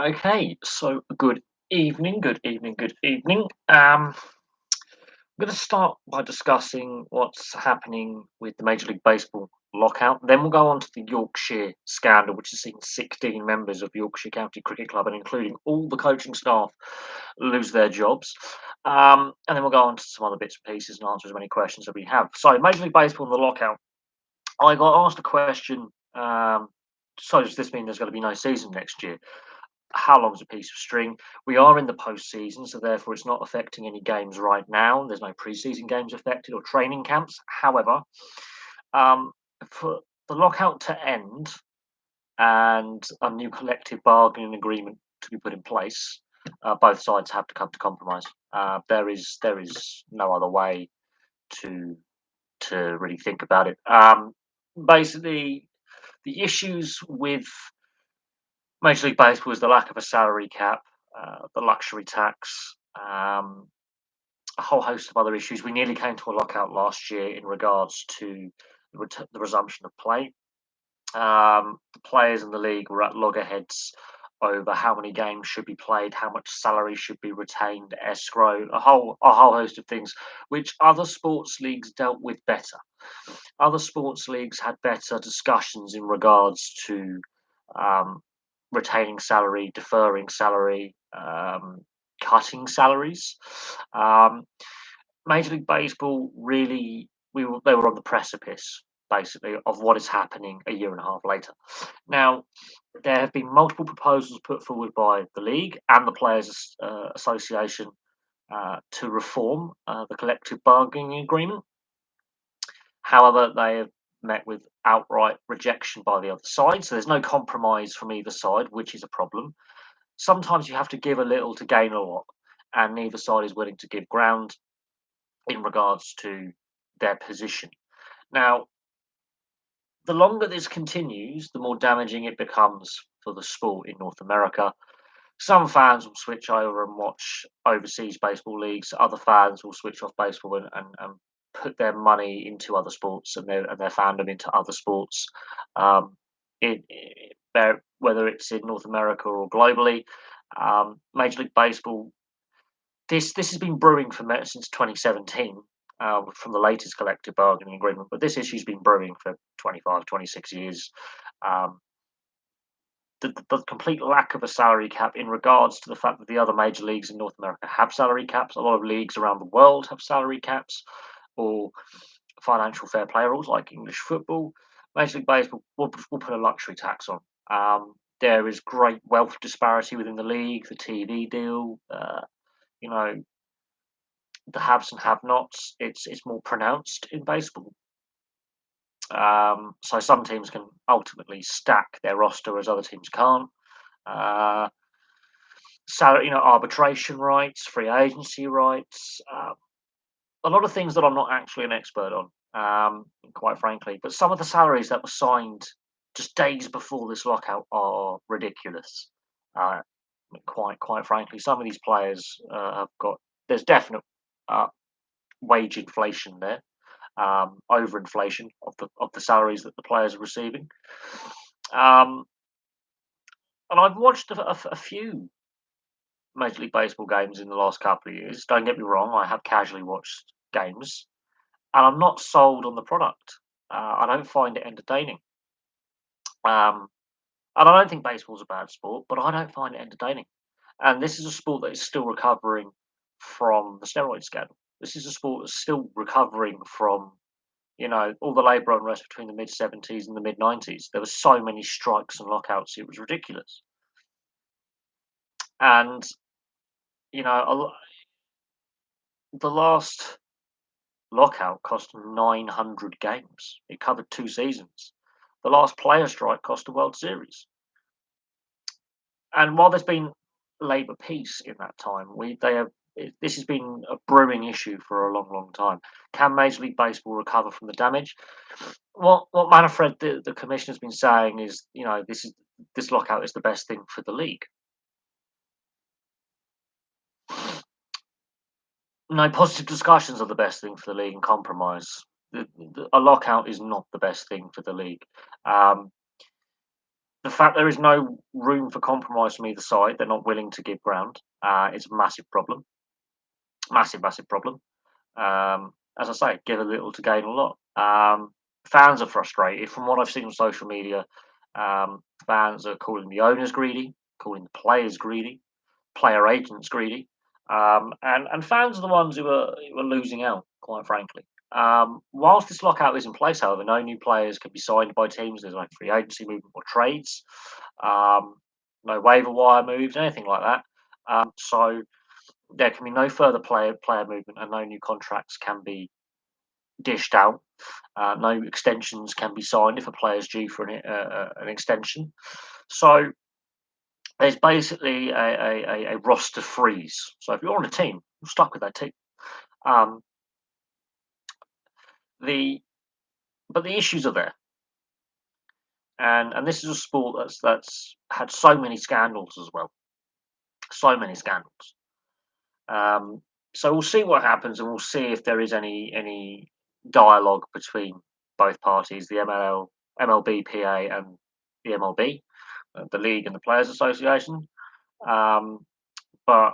Okay, so good evening, good evening, good evening. I'm going to start by discussing what's happening with the Major League Baseball lockout. Then we'll go on to the Yorkshire scandal, which has seen 16 members of Yorkshire County Cricket Club, and including all the coaching staff, lose their jobs. And then we'll go on to some other bits and pieces and answer as many questions as we have. So, Major League Baseball and the lockout. I got asked a question. So does this mean there's going to be no season next year? How long's a piece of string? We are in the postseason, so therefore it's not affecting any games right now. There's no preseason games affected or training camps. However, um, for the lockout to end and a new collective bargaining agreement to be put in place, both sides have to come to compromise. There is no other way to really think about it. Basically, the issues with Major League Baseball is the lack of a salary cap, the luxury tax, a whole host of other issues. We nearly came to a lockout last year in regards to the resumption of play. The players in the league were at loggerheads over how many games should be played, how much salary should be retained, escrow, a whole host of things, which other sports leagues dealt with better. Other sports leagues had better discussions in regards to um, retaining salary, deferring salary, cutting salaries. Um, Major League Baseball really they were on the precipice basically of what is happening a year and a half later. Now there have been multiple proposals put forward by the league and the Players Association to reform the collective bargaining agreement. However, they have met with outright rejection by the other side. So there's no compromise from either side, which is a problem. Sometimes you have to give a little to gain a lot, and neither side is willing to give ground in regards to their position. Now, the longer this continues, the more damaging it becomes for the sport in North America. Some fans will switch over and watch overseas baseball leagues. Other fans will switch off baseball and put their money into other sports and their fandom into other sports. Um, whether it's in North America or globally, Major League Baseball. This has been brewing since 2017 from the latest collective bargaining agreement, but this issue's been brewing for 25, 26 years. Um, the complete lack of a salary cap in regards to the fact that the other major leagues in North America have salary caps. A lot of leagues around the world have salary caps or financial fair play rules like English football. Major League Baseball will put a luxury tax on. There is great wealth disparity within the league, the TV deal, you know, the haves and have-nots. It's more pronounced in baseball. So some teams can ultimately stack their roster as other teams can't. Uh, Salary, arbitration rights, free agency rights, a lot of things that I'm not actually an expert on, quite frankly. But some of the salaries that were signed just days before this lockout are ridiculous. Uh, quite frankly, some of these players have got there's definite uh, wage inflation there, overinflation of the salaries that the players are receiving. Um, and I've watched a few Major League Baseball games in the last couple of years. Don't get me wrong, I have casually watched games, and I'm not sold on the product. I don't find it entertaining. Um, and I don't think baseball's a bad sport, but I don't find it entertaining. And this is a sport that is still recovering from the steroid scandal. This is a sport that's still recovering from, all the labour unrest between the mid 70s and the mid 90s. There were so many strikes and lockouts, it was ridiculous. And, the last lockout cost 900 games. It covered 2 seasons. The last player strike cost a World Series. And while there's been Labour peace in that time, this has been a brewing issue for a long, long time. Can Major League Baseball recover from the damage? What Manfred, the commissioner, has been saying is, this lockout is the best thing for the league. No, positive discussions are the best thing for the league, and compromise. A lockout is not the best thing for the league. Um, The fact there is no room for compromise from either side, they're not willing to give ground, is a massive problem. Massive, massive problem. As I say, give a little to gain a lot. Fans are frustrated. From what I've seen on social media, fans are calling the owners greedy, calling the players greedy, player agents greedy, and fans are the ones who are losing out, quite frankly. Whilst this lockout is in place, however, no new players can be signed by teams. There's no free agency movement or trades, um, no waiver wire moves, anything like that. So there can be no further player movement, and no new contracts can be dished out. No extensions can be signed if a player is due for an extension. So there's basically a roster freeze. So if you're on a team, you're stuck with that team. Um, the but the issues are there, and this is a sport that's had so many scandals as well, so many scandals. Um, so we'll see what happens, and we'll see if there is any dialogue between both parties, the MLBPA, and the MLB, the league and the Players Association. Um, but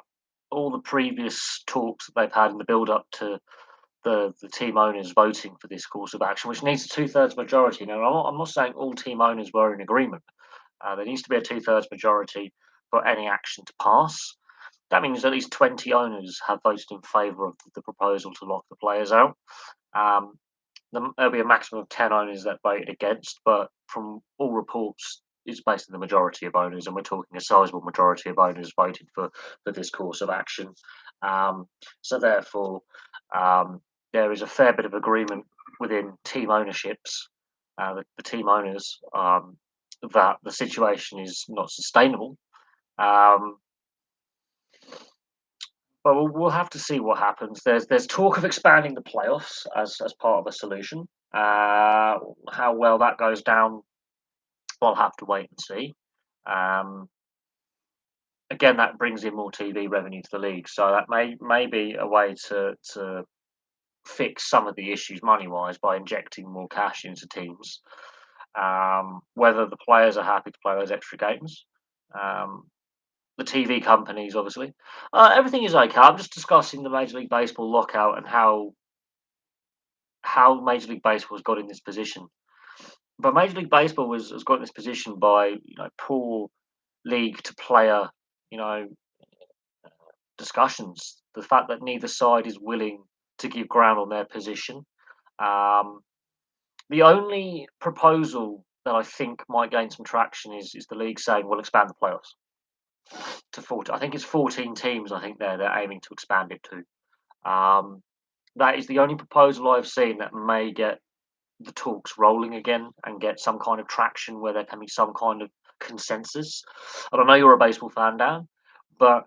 all the previous talks that they've had in the build up to the team owners voting for this course of action, which needs a two-thirds majority. Now, I'm not saying all team owners were in agreement. There needs to be a two-thirds majority for any action to pass. That means at least 20 owners have voted in favour of the proposal to lock the players out. Um, there'll be a maximum of 10 owners that voted against, but from all reports, it's basically the majority of owners, and we're talking a sizable majority of owners voted for this course of action. Um, so therefore, um, there is a fair bit of agreement within team ownerships, the team owners, that the situation is not sustainable. Um, but we'll have to see what happens. There's talk of expanding the playoffs as part of a solution. How well that goes down, we'll have to wait and see. Um, Again, that brings in more TV revenue to the league, so that may be a way to fix some of the issues money wise by injecting more cash into teams. Whether the players are happy to play those extra games, um, the TV companies, obviously, everything is okay. I'm just discussing the Major League Baseball lockout and how Major League Baseball has got in this position. But Major League Baseball has got in this position by poor league to player you know discussions. The fact that neither side is willing to give ground on their position. Um, the only proposal that I think might gain some traction is the league saying we'll expand the playoffs to 14. I think it's 14 teams. I think they're aiming to expand it to. That is the only proposal I've seen that may get the talks rolling again and get some kind of traction where there can be some kind of consensus. I don't know you're a baseball fan, Dan, but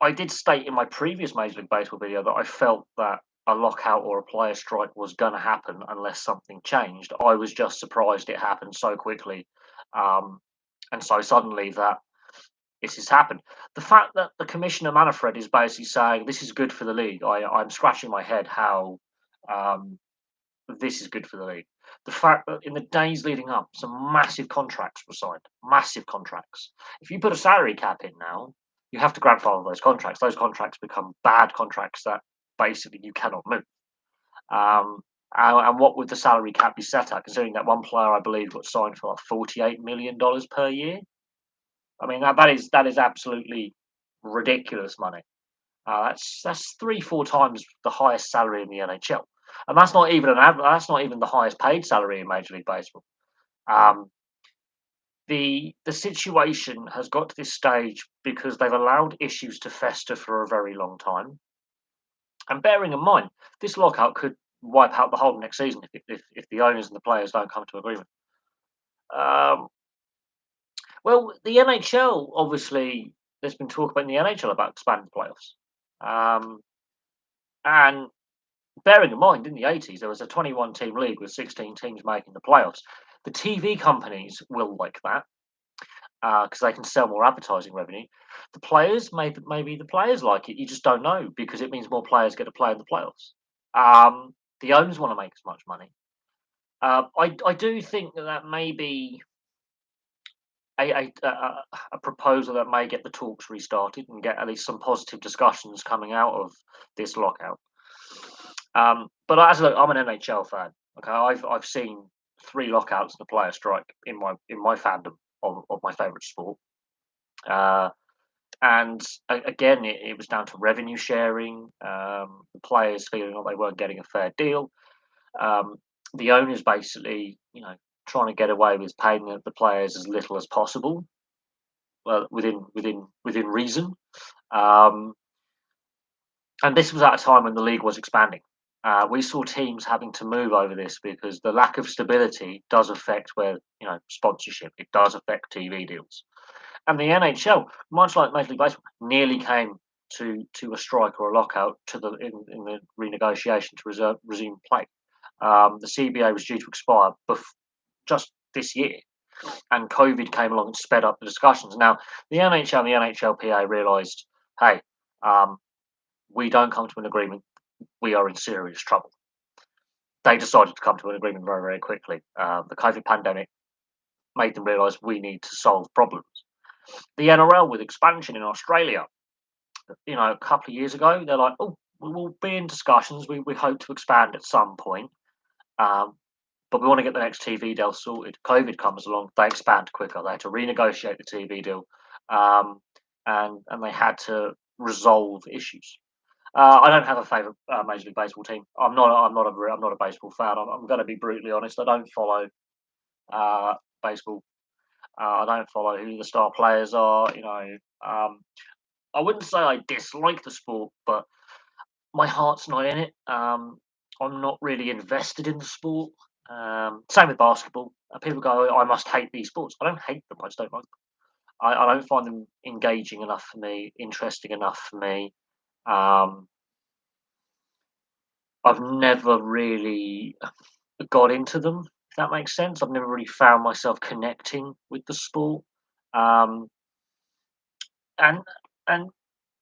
I did state in my previous Major League Baseball video that I felt that a lockout or a player strike was going to happen unless something changed. I was just surprised it happened so quickly, um, and so suddenly that it has happened. The fact that the commissioner Manfred is basically saying this is good for the league, I'm scratching my head how um, this is good for the league. The fact that in the days leading up, some massive contracts were signed, massive contracts. If you put a salary cap in now, you have to grandfather those contracts. Those contracts become bad contracts that basically you cannot move. Um, and what would the salary cap be set at? Considering that one player, I believe, got signed for like $48 million per year. I mean, that is absolutely ridiculous money. That's 3-4 times the highest salary in the NHL, and that's not even the highest paid salary in Major League Baseball. Um, the situation has got to this stage because they've allowed issues to fester for a very long time. And bearing in mind, this lockout could wipe out the whole next season if the owners and the players don't come to agreement. Um, well, the NHL obviously there's been talk about in the NHL about expanding the playoffs. And bearing in mind, in the 80s, there was a 21 team league with 16 teams making the playoffs. The TV companies will like that because they can sell more advertising revenue. The players, maybe the players like it. You just don't know because it means more players get to play in the playoffs. The owners want to make as much money. I do think that may be a proposal that may get the talks restarted and get at least some positive discussions coming out of this lockout. But I'm an NHL fan. Okay, I've seen three lockouts and a player strike in my fandom of my favourite sport. Uh, and again, it was down to revenue sharing, the players feeling like they weren't getting a fair deal, um, the owners basically, trying to get away with paying the players as little as possible, well, within reason. Um, and this was at a time when the league was expanding. We saw teams having to move over this because the lack of stability does affect where sponsorship. It does affect TV deals, and the NHL, much like Major League Baseball, nearly came to a strike or a lockout in the renegotiation to resume play. The CBA was due to expire just this year, and COVID came along and sped up the discussions. Now, the NHL and the NHLPA realised, hey, um, we don't come to an agreement, we are in serious trouble. They decided to come to an agreement very, very quickly. The COVID pandemic made them realise we need to solve problems. The NRL, with expansion in Australia, a couple of years ago, they're like, oh, we will be in discussions. We hope to expand at some point. Um, but we want to get the next TV deal sorted. COVID comes along, they expand quicker. They had to renegotiate the TV deal, um, and they had to resolve issues. I don't have a favourite Major League Baseball team. I'm not a baseball fan. I'm going to be brutally honest. I don't follow uh, baseball. I don't follow who the star players are. I wouldn't say I dislike the sport, but my heart's not in it. I'm not really invested in the sport. Same with basketball. People go, "Oh, I must hate these sports." I don't hate them. I just don't like them. I don't find them engaging enough for me, interesting enough for me. Um, I've never really got into them, if that makes sense. I've never really found myself connecting with the sport. Um, and and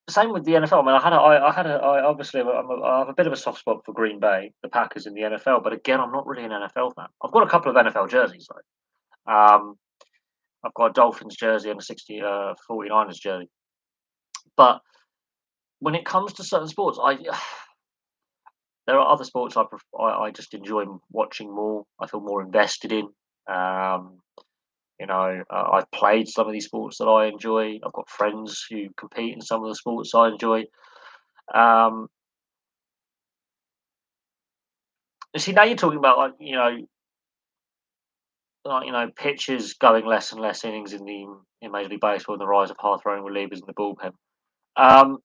same with the NFL. I mean, I obviously I have a bit of a soft spot for Green Bay, the Packers in the NFL, but again, I'm not really an NFL fan. I've got a couple of NFL jerseys though. I've got a Dolphins jersey and a 49ers jersey. But when it comes to certain sports, there are other sports I just enjoy watching more. I feel more invested in. Um, I've played some of these sports that I enjoy. I've got friends who compete in some of the sports I enjoy. Um, you see, now you're talking about pitchers going less and less innings in Major League Baseball and the rise of hard throwing relievers in the bullpen. Um,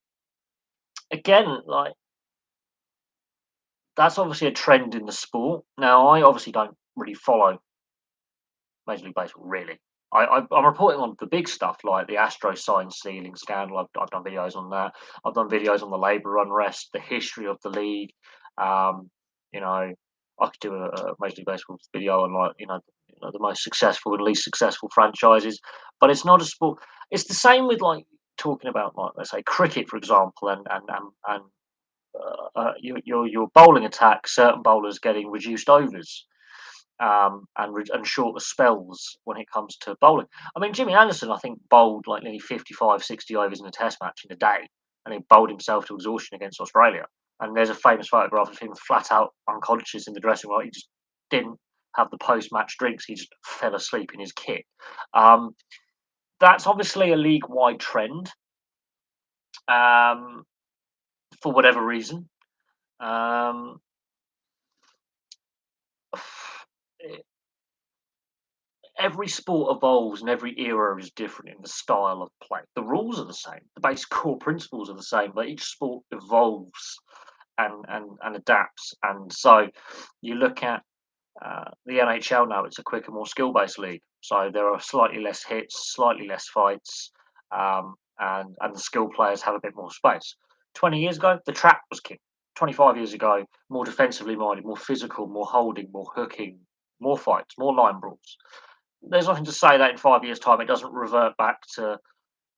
Again, like that's obviously a trend in the sport. Now, I obviously don't really follow Major League Baseball, really. I'm reporting on the big stuff like the Astros sign stealing scandal. I've done videos on that. I've done videos on the labour unrest, the history of the league. Um, you know, I could do a Major League Baseball video on the most successful and least successful franchises. But it's not a sport. It's the same with like talking about like let's say cricket, for example, and your bowling attack. Certain bowlers getting reduced overs and shorter spells when it comes to bowling. I mean, Jimmy Anderson, I think, bowled like nearly 55, 60 overs in a test match in a day, and he bowled himself to exhaustion against Australia. And there's a famous photograph of him flat out unconscious in the dressing room. He just didn't have the post match drinks, he just fell asleep in his kit. Um, that's obviously a league wide trend um, for whatever reason. Um, every sport evolves and every era is different in the style of play. The rules are the same, the basic core principles are the same, but each sport evolves and adapts. And so you look at the NHL now; it's a quicker, more skill-based league. So there are slightly less hits, slightly less fights, and the skill players have a bit more space. 20 years ago, the trap was king. 25 years ago, more defensively minded, more physical, more holding, more hooking, more fights, more line brawls. There's nothing to say that in 5 years' time it doesn't revert back to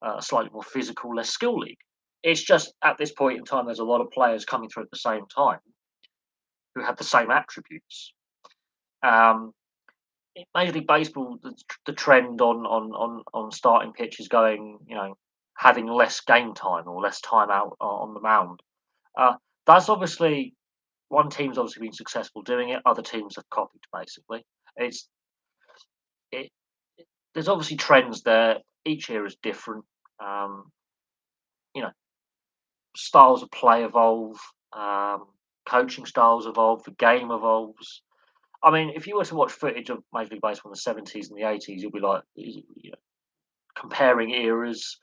a slightly more physical, less skill league. It's just at this point in time, there's a lot of players coming through at the same time who have the same attributes. Um, Major League Baseball, the trend on starting pitchers going, having less game time or less time out on the mound. Uh, that's obviously one team's obviously been successful doing it. Other teams have copied. Basically, it's it. There's obviously trends there. Each year is different. Um, you know, styles of play evolve. Um, Coaching styles evolve. The game evolves. I mean, if you were to watch footage of Major League Baseball in the '70s and the '80s, you'll be like, comparing eras.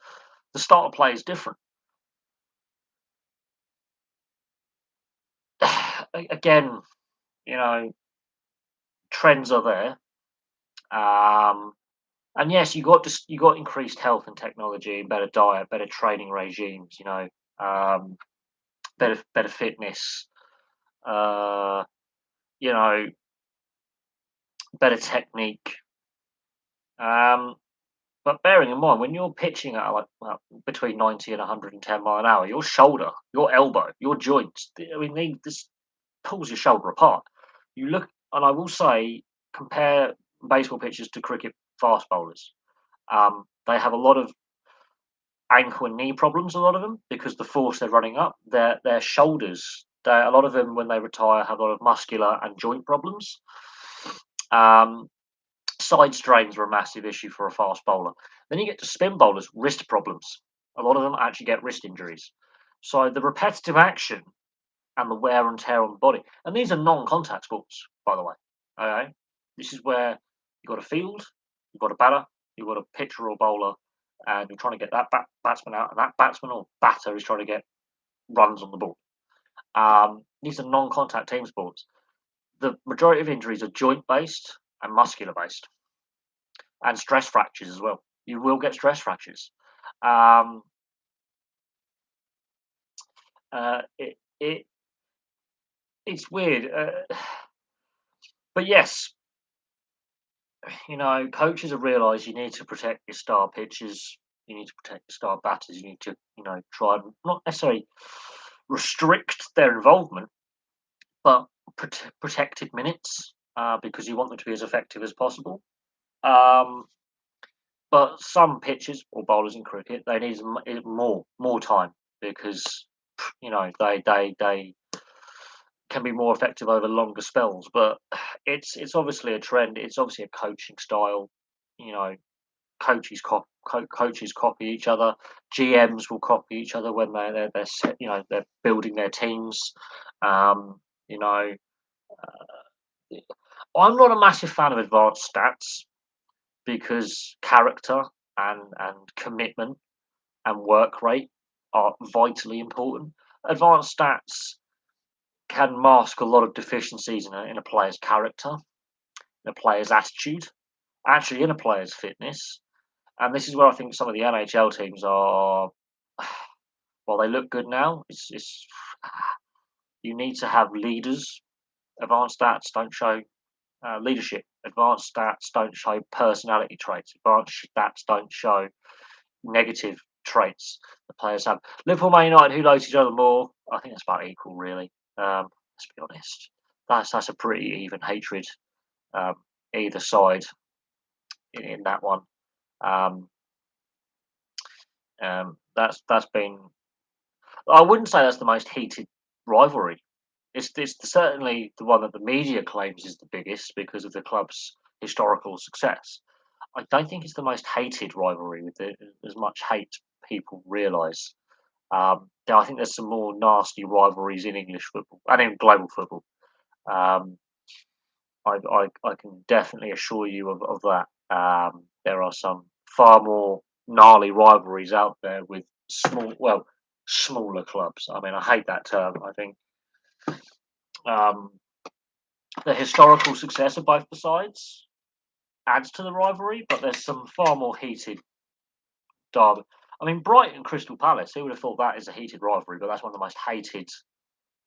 The style of play is different. Again, you know, trends are there. Um, and yes, you got increased health and technology, better diet, better training regimes. Um, better fitness. Uh, you know, better technique. Um, but bearing in mind, when you're pitching at like between 90 and 110 mile an hour, your shoulder, your elbow, your joints, this pulls your shoulder apart. You look, and I will say, compare baseball pitchers to cricket fast bowlers. They have a lot of ankle and knee problems. A lot of them because the force they're running up, their shoulders. A lot of them, when they retire, have a lot of muscular and joint problems. Um, Side strains are a massive issue for a fast bowler. Then you get to spin bowlers, wrist problems. A lot of them actually get wrist injuries. So the repetitive action and the wear and tear on the body. And these are non-contact sports, by the way. Okay, this is where you've got a field, you've got a batter, you've got a pitcher or bowler, and you're trying to get that batsman out, and that batsman or batter is trying to get runs on the ball. These are non-contact team sports. The majority of injuries are joint-based and muscular-based, and stress fractures as well. You will get stress fractures. Um, it it's weird, but yes, coaches have realised you need to protect your star pitchers, you need to protect your star batters, you need to, try and not necessarily restrict their involvement, but protected minutes because you want them to be as effective as possible. Um, but some pitchers or bowlers in cricket, they need more time because they can be more effective over longer spells. But it's obviously a trend. It's obviously a coaching style. You know, coaches copy each other. GMs will copy each other when they're building their teams. Um, you know, I'm not a massive fan of advanced stats because character and commitment and work rate are vitally important. Advanced stats can mask a lot of deficiencies in a player's character, in a player's attitude, actually in a player's fitness. And this is where I think some of the NHL teams are. While they look good now, it's you need to have leaders. Advanced stats don't show leadership. Advanced stats don't show personality traits. Advanced stats don't show negative traits the players have. Liverpool, Man United, who loves each other more? I think it's about equal, really. Let's be honest. That's a pretty even hatred um, either side in that one. Um, that's been. I wouldn't say that's the most heated rivalry. It's certainly the one that the media claims is the biggest because of the club's historical success. I don't think it's the most hated rivalry with as much hate people realise. I think there's some more nasty rivalries in English football and in global football. Um, I can definitely assure you of that. There are some far more gnarly rivalries out there with smaller clubs. I mean, I hate that term. I think um, the historical success of both the sides adds to the rivalry, but there's some far more heated derby. I mean, Brighton Crystal Palace. Who would have thought that is a heated rivalry? But that's one of the most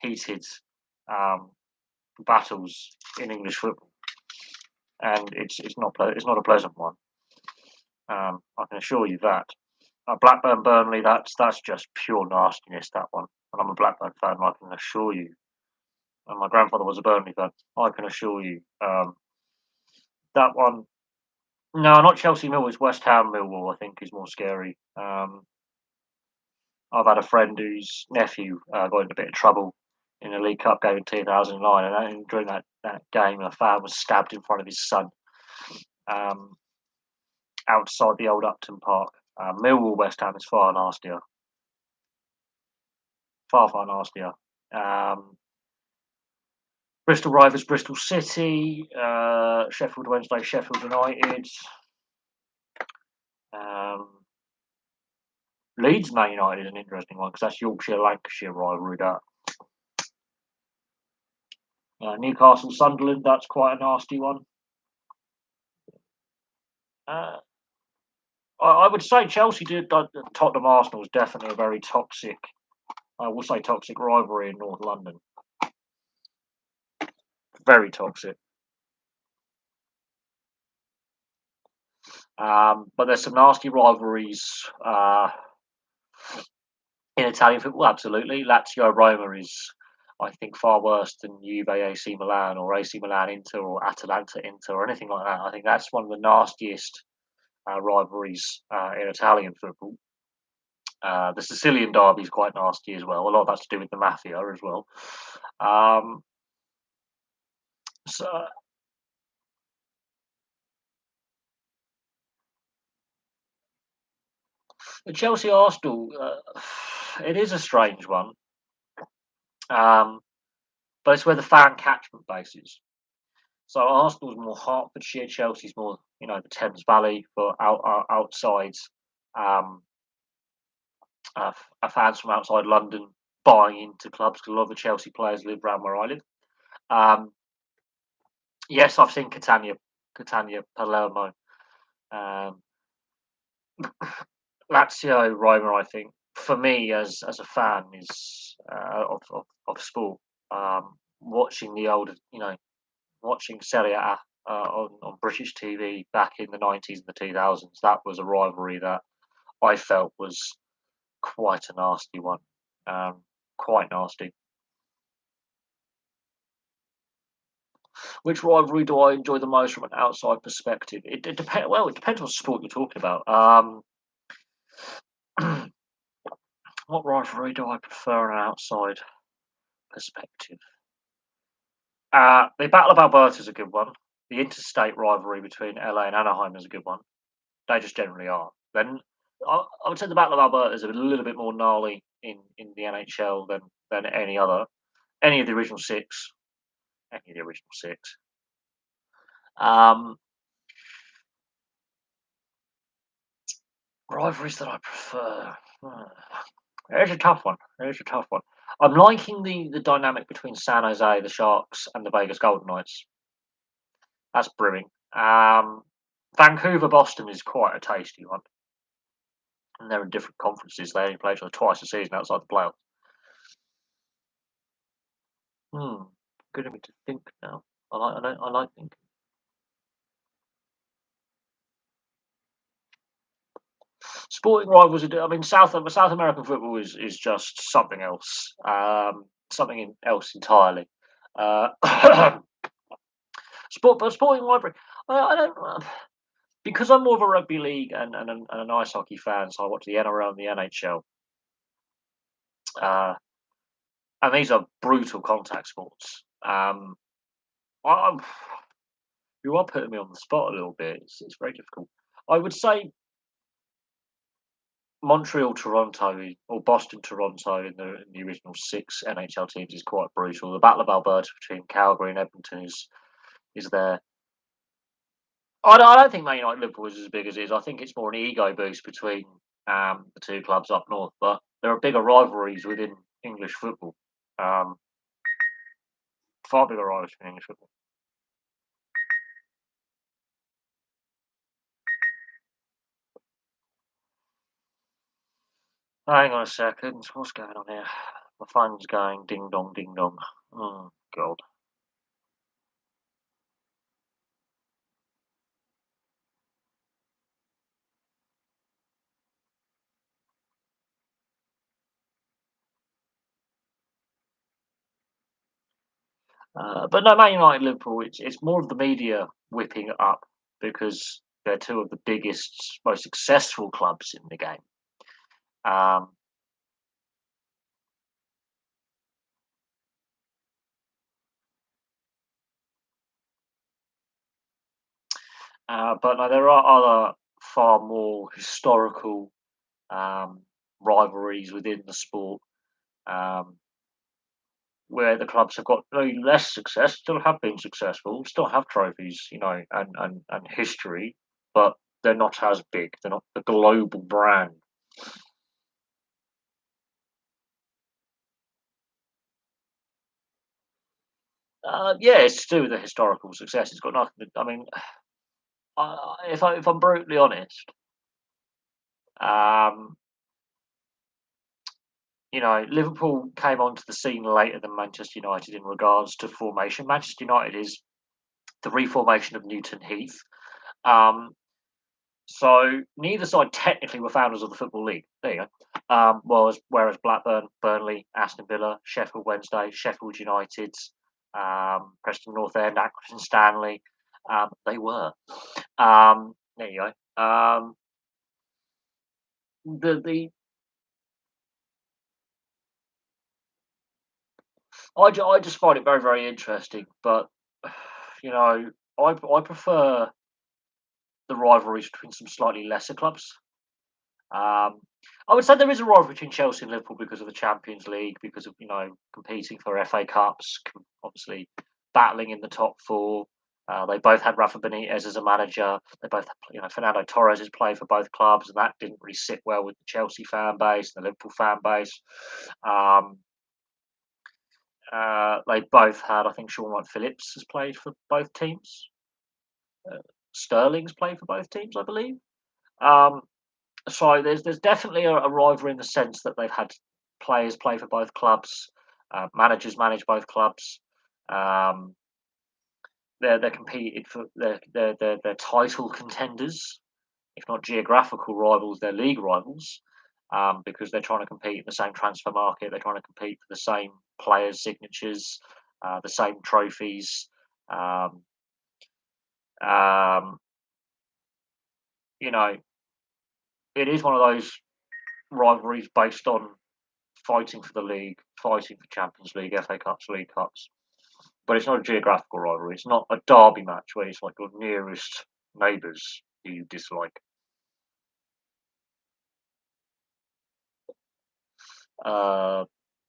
heated um, battles in English football, and it's not a pleasant one. I can assure you that. Blackburn Burnley, that's just pure nastiness. That one, and I'm a Blackburn fan. I can assure you and my grandfather was a Burnley fan. I can assure you, that one. No, not Chelsea Millwall. It's West Ham Millwall. I think is more scary. I've had a friend whose nephew got into a bit of trouble in a League Cup game in 2009, and during that game, a fan was stabbed in front of his son um, outside the old Upton Park. Millwall West Ham is far nastier, far nastier. Um, Bristol Rovers, Bristol City, Sheffield Wednesday, Sheffield United, um, Leeds Man United is an interesting one because that's Yorkshire Lancashire rivalry. That Newcastle Sunderland, that's quite a nasty one. Uh, I would say Chelsea did. Tottenham Arsenal is definitely a very toxic. I will say toxic rivalry in North London. Very toxic. But there's some nasty rivalries in Italian football. Absolutely, Lazio Roma is, I think, far worse than Juve AC Milan or AC Milan Inter or Atalanta Inter or anything like that. I think that's one of the nastiest rivalries in Italian football. The Sicilian derby is quite nasty as well. A lot of that's to do with the mafia as well. Um, so the Chelsea Arsenal, it is a strange one, um, but it's where the fan catchment base is. So Arsenal's more Hertfordshire, Chelsea's more, the Thames Valley for outside um, fans from outside London buying into clubs because a lot of the Chelsea players live around where I live. Um, yes, I've seen Catania, Palermo, um, Lazio, Roma. I think for me as a fan is of sport, watching the old, watching Serie A on British TV back in the 90s and the 2000s. That was a rivalry that I felt was quite a nasty one, quite nasty. Which rivalry do I enjoy the most from an outside perspective? It depends. Well, it depends what sport you're talking about. What rivalry do I prefer on an outside perspective? The Battle of Alberta is a good one. The interstate rivalry between LA and Anaheim is a good one. They just generally are. Then I would say the Battle of Alberta is a little bit more gnarly in the NHL than any of the original six. Any of the original six. Um, Rivalries that I prefer. It's a tough one. It's a tough one. I'm liking the dynamic between San Jose, the Sharks, and the Vegas Golden Knights. That's brewing. Vancouver, Boston is quite a tasty one. And they're in different conferences. They only play each other twice a season outside the playoffs. Good of me to think now. I like thinking. Sporting rivals. I mean, South American football is just something else. Else entirely. Uh, sporting rivalry. I don't because I'm more of a rugby league and an ice hockey fan. So I watch the NRL and the NHL. And these are brutal contact sports. I'm, you are putting me on the spot a little bit. It's very difficult. I would say Montreal, Toronto, or Boston, Toronto in the original six NHL teams is quite brutal. The Battle of Alberta between Calgary and Edmonton is there. I don't think Man United Liverpool is as big as it is. I think it's more an ego boost between the two clubs up north. But there are bigger rivalries within English football. Um, Far bigger rivalries in English football. Hang on a second. What's going on here? My phone's going ding dong, ding dong. Oh, God. But no, Man United, Liverpool, it's more of the media whipping it up because they're two of the biggest, most successful clubs in the game. Um, but no, there are other far more historical um, rivalries within the sport um, where the clubs have got no less success, still have been successful, still have trophies, and history, but they're not as big. They're not the global brand. Yeah, it's to do with the historical success. It's got nothing. I mean, if I'm brutally honest, um, Liverpool came onto the scene later than Manchester United in regards to formation. Manchester United is the reformation of Newton Heath. Um, so neither side technically were founders of the Football League. There you go. Whereas Blackburn, Burnley, Aston Villa, Sheffield Wednesday, Sheffield United, Preston North End, Accrington Stanley, they were. There you go. The I just find it very very interesting, but you know I prefer the rivalries between some slightly lesser clubs. Um, I would say there is a rivalry between Chelsea and Liverpool because of the Champions League, because of competing for FA Cups, obviously battling in the top four. They both had Rafa Benitez as a manager. They both, Fernando Torres has played for both clubs, and that didn't really sit well with the Chelsea fan base, the Liverpool fan base. Um, they both had, I think, Sean Wright Phillips has played for both teams. Uh, Sterling's played for both teams, I believe. Um, So there's definitely a rivalry in the sense that they've had players play for both clubs, managers manage both clubs. Um, they're competed for their title contenders, if not geographical rivals, they're league rivals. Because they're trying to compete in the same transfer market, they're trying to compete for the same players' signatures, the same trophies. Um, um, you know, it is one of those rivalries based on fighting for the league, fighting for Champions League, FA Cups, League Cups. But it's not a geographical rivalry. It's not a derby match where it's like your nearest neighbours who you dislike. Uh,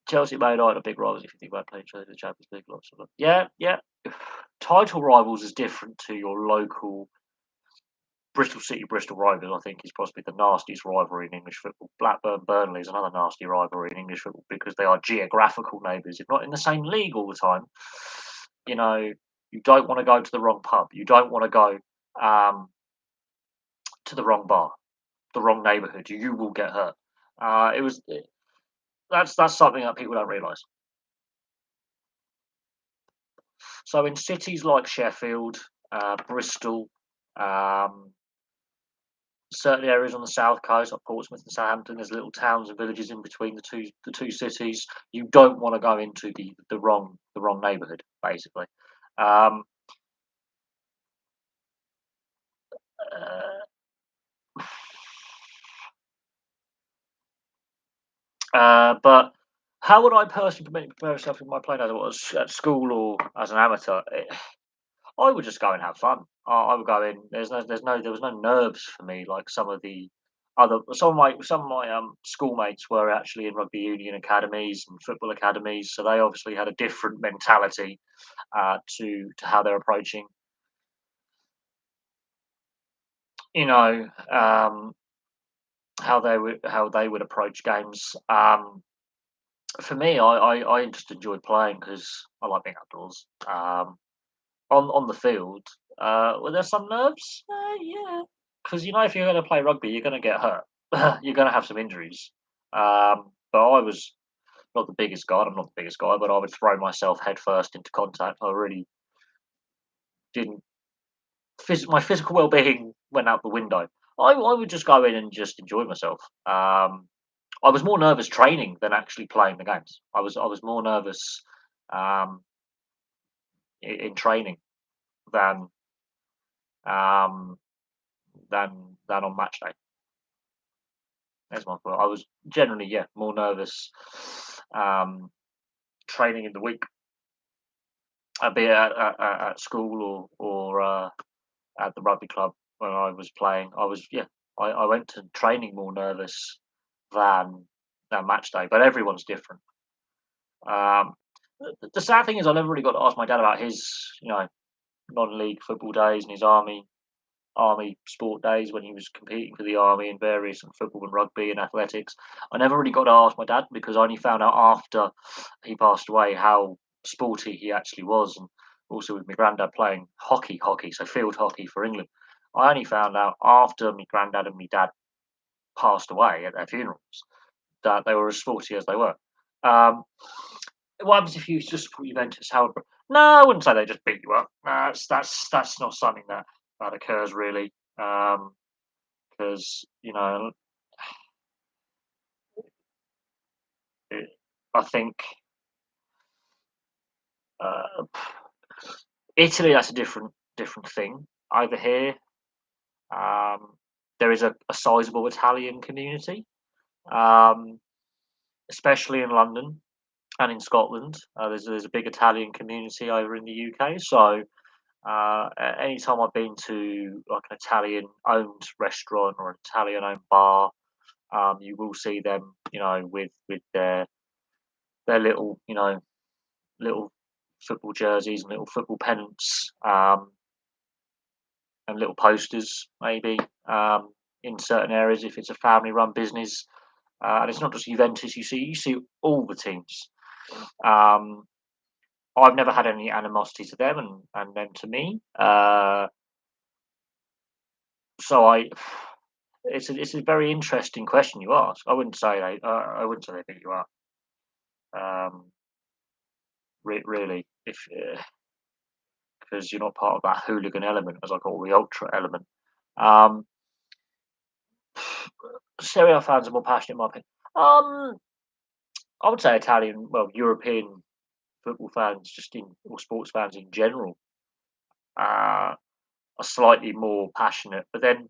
Chelsea Man United are big rivals if you think about playing each other in the Champions League. Lots of them. Yeah, yeah. Title rivals is different to your local Bristol City Bristol Rovers. I think is possibly the nastiest rivalry in English football. Blackburn Burnley is another nasty rivalry in English football because they are geographical neighbours, if not in the same league all the time. You know, you don't want to go to the wrong pub. You don't want to go um, to the wrong bar, the wrong neighbourhood. You will get hurt. That's something that people don't realise. So in cities like Sheffield, Bristol, um, certain areas on the south coast, like Portsmouth and Southampton, there's little towns and villages in between the two cities. You don't want to go into the wrong neighbourhood, basically. Um, uh, but how would I personally prepare myself in my playing as it was at school or as an amateur? I would just go and have fun. I would go in. There was no nerves for me like some of my schoolmates were actually in rugby union academies and football academies, so they obviously had a different mentality to how they're approaching. You know how they would approach games. For me, I just enjoyed playing because I like being outdoors. On the field, were there some nerves? Yeah, because if you're going to play rugby, you're going to get hurt. You're going to have some injuries. But I was not the biggest guy. I'm not the biggest guy, but I would throw myself headfirst into contact. I really didn't. My physical well-being went out the window. I would just go in and just enjoy myself. I was more nervous training than actually playing the games. I was more nervous. Um, in training than um, than on match day. That's my fault. I was generally, yeah, more nervous um, training in the week, be it at school or at the rugby club when I was playing. I went to training more nervous than match day, but everyone's different. Um, the sad thing is, I never really got to ask my dad about his, non-league football days and his army sport days when he was competing for the army in various football and rugby and athletics. I never really got to ask my dad because I only found out after he passed away how sporty he actually was, and also with my granddad playing hockey, so field hockey for England. I only found out after my granddad and my dad passed away at their funerals that they were as sporty as they were. Um, what happens if you just support Juventus? How? No, I wouldn't say they just beat you up. No, that's not something that occurs really. Because it, I think uh, Italy, that's a different thing. Over here, um, there is a sizable Italian community, um, especially in London and in Scotland. There's a big Italian community over in the UK. So anytime I've been to like an Italian-owned restaurant or an Italian-owned bar, you will see them, with their little, little football jerseys and little football pennants, and little posters, maybe, in certain areas if it's a family-run business. And it's not just Juventus. You see all the teams. Um, I've never had any animosity to them and them to me. So it's a very interesting question you ask. I wouldn't say they beat you up. Um, really, if because you're not part of that hooligan element, as I call the ultra element. Um, Serie A fans are more passionate, in my opinion. I would say Italian, well, European football fans, just in or sports fans in general, are slightly more passionate. But then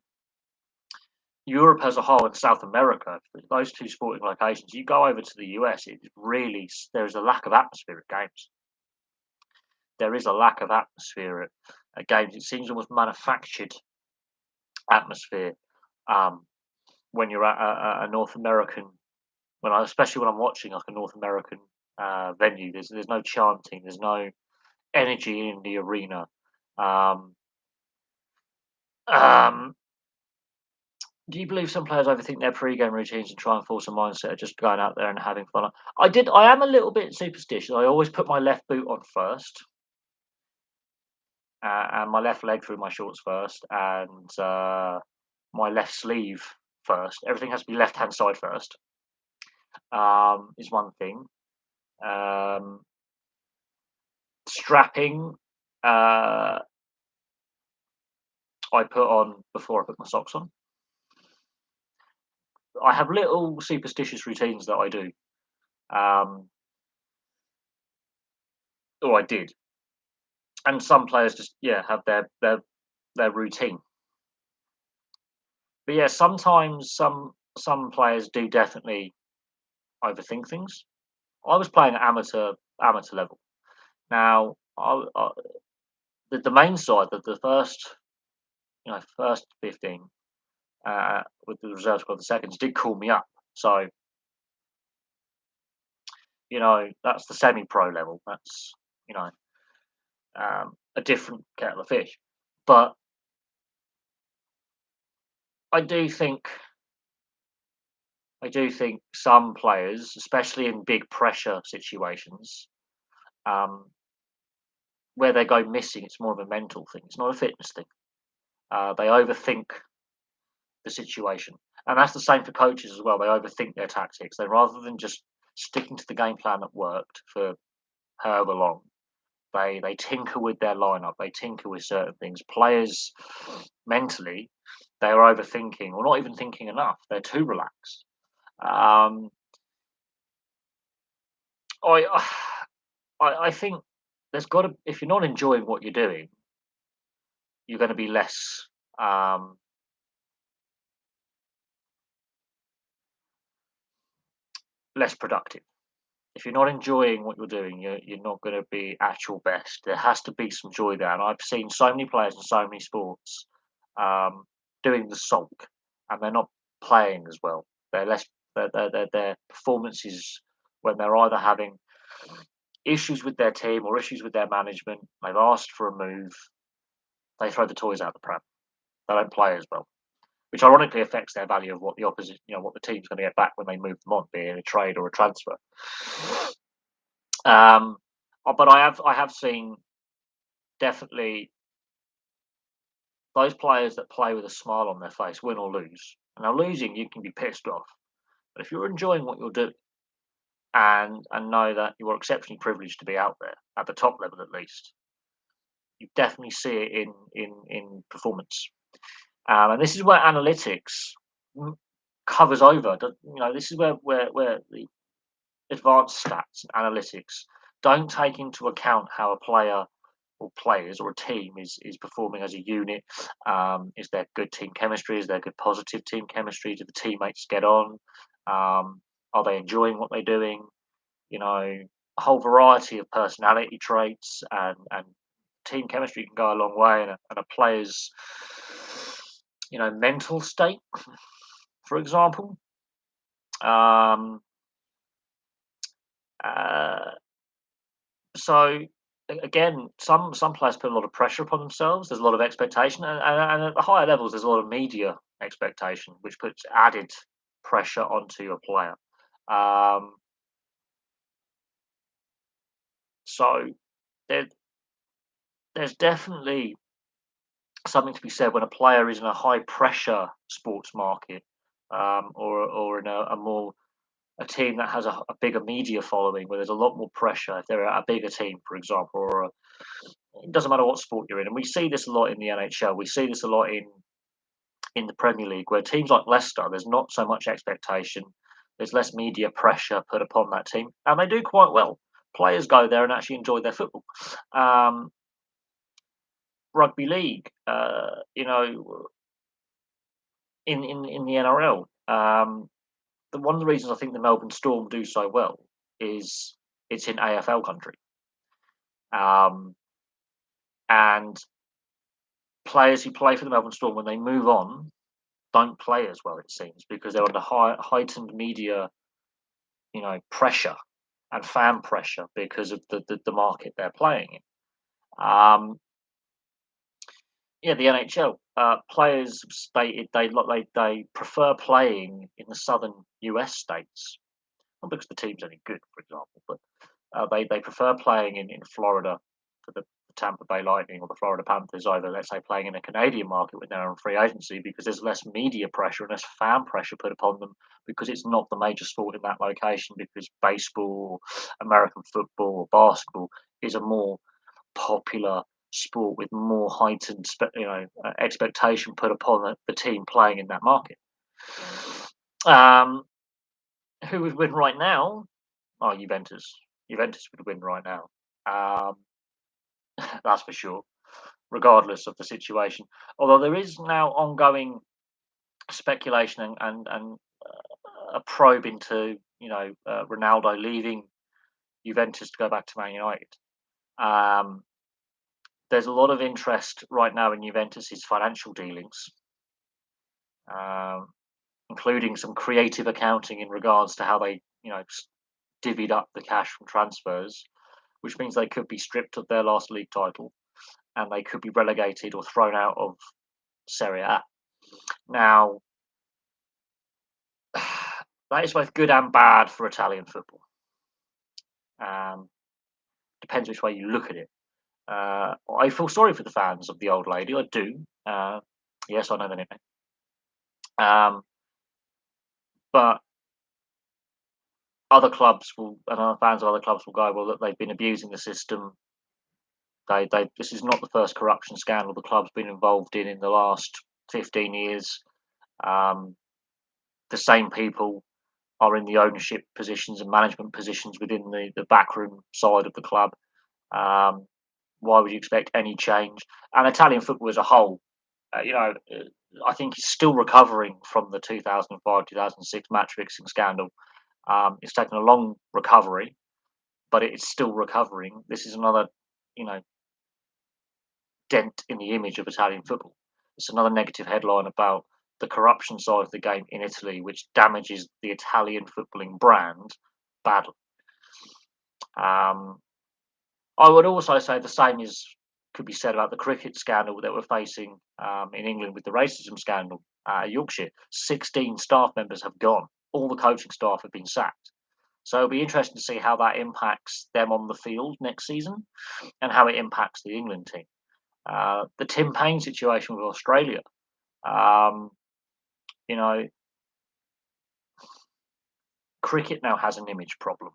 Europe as a whole and South America, those two sporting locations, you go over to the US, there's a lack of atmosphere at games. There is a lack of atmosphere at games. It seems almost manufactured atmosphere um, when you're at a North American, especially when I'm watching like a North American venue. There's no chanting, there's no energy in the arena. Um, um, do you believe some players overthink their pre-game routines and try and force a mindset of just going out there and having fun? I am a little bit superstitious. I always put my left boot on first, and my left leg through my shorts first, and my left sleeve first. Everything has to be left hand side first. Is one thing. Um, Strapping, I put on before I put my socks on. I have little superstitious routines that I do, um, or I did, and some players just have their routine. But yeah, sometimes some players do definitely overthink things. I was playing at amateur level. Now, the main side, the first first 15 with the reserve squad, the seconds did call me up. So that's the semi-pro level. That's you know a different kettle of fish. But I do think some players, especially in big pressure situations, um, where they go missing, it's more of a mental thing. It's not a fitness thing. They overthink the situation, and that's the same for coaches as well. They overthink their tactics. They rather than just sticking to the game plan that worked for however long, they tinker with their lineup. They tinker with certain things. Players mentally, they are overthinking or not even thinking enough. They're too relaxed. Um, I, I think there's got to, if you're not enjoying what you're doing, you're going to be um, less productive. If you're not enjoying what you're doing, you're not going to be at your best. There has to be some joy there, and I've seen so many players in so many sports um, doing the sulk, and they're not playing as well. They're less. Their performances when they're either having issues with their team or issues with their management. They've asked for a move. They throw the toys out the pram. They don't play as well, which ironically affects their value of what the opposite, what the team's going to get back when they move them on, be it a trade or a transfer. Um, but I have seen definitely those players that play with a smile on their face, win or lose. And now losing, you can be pissed off, but if you're enjoying what you're doing and know that you are exceptionally privileged to be out there at the top level at least, you definitely see it in performance. And this is where analytics mm, covers over. This is where the advanced stats and analytics don't take into account how a player or players or a team is performing as a unit. Is there good team chemistry? Is there good positive team chemistry? Do the teammates get on? Are they enjoying what they're doing? A whole variety of personality traits and team chemistry can go a long way, and a player's mental state, for example. Um, uh, so again, some players put a lot of pressure upon themselves. There's a lot of expectation, and at the higher levels, there's a lot of media expectation, which puts added pressure onto your player. Um, so there, there's definitely something to be said when a player is in a high pressure sports market, or in a team that has a bigger media following, where there's a lot more pressure. If they're a bigger team, for example, it doesn't matter what sport you're in, and we see this a lot in the NHL. We see this a lot in the Premier League, where teams like Leicester, there's not so much expectation. There's less media pressure put upon that team, and they do quite well. Players go there and actually enjoy their football. Um, Rugby league, in the NRL, one of the reasons I think the Melbourne Storm do so well is it's in AFL country, um, and players who play for the Melbourne Storm when they move on don't play as well. It seems because they're under heightened media, pressure and fan pressure because of the market they're playing in. Yeah, the NHL players stated they prefer playing in the southern US states, not because the team's any good, for example, but they prefer playing in Florida for the Tampa Bay Lightning or the Florida Panthers over, let's say, playing in a Canadian market when they're on free agency because there's less media pressure and less fan pressure put upon them because it's not the major sport in that location because baseball, American football, or basketball is a more popular sport with more heightened expectation put upon the team playing in that market. Um, who would win right now? Oh, Juventus. Juventus would win right now. Um, that's for sure, regardless of the situation. Although there is now ongoing speculation and a probe into Ronaldo leaving Juventus to go back to Man United. Um, there's a lot of interest right now in Juventus's financial dealings, um, including some creative accounting in regards to how they divvied up the cash from transfers, which means they could be stripped of their last league title and they could be relegated or thrown out of Serie A. Now, that is both good and bad for Italian football. Depends which way you look at it. I feel sorry for the fans of the old lady. I do. Yes, I know the name. But other clubs and other fans of other clubs will go, well, look, they've been abusing the system. This is not the first corruption scandal the club's been involved in the last 15 years. Um, the same people are in the ownership positions and management positions within the backroom side of the club. Um, why would you expect any change? And Italian football as a whole, I think is still recovering from the 2005-2006 match fixing scandal. It's taken a long recovery, but it's still recovering. This is another, you know, dent in the image of Italian football. It's another negative headline about the corruption side of the game in Italy, which damages the Italian footballing brand badly. Um, I would also say the same is could be said about the cricket scandal that we're facing in England with the racism scandal at Yorkshire. 16 staff members have gone. All the coaching staff have been sacked. So it'll be interesting to see how that impacts them on the field next season and how it impacts the England team. The Tim Payne situation with Australia, um, you know, cricket now has an image problem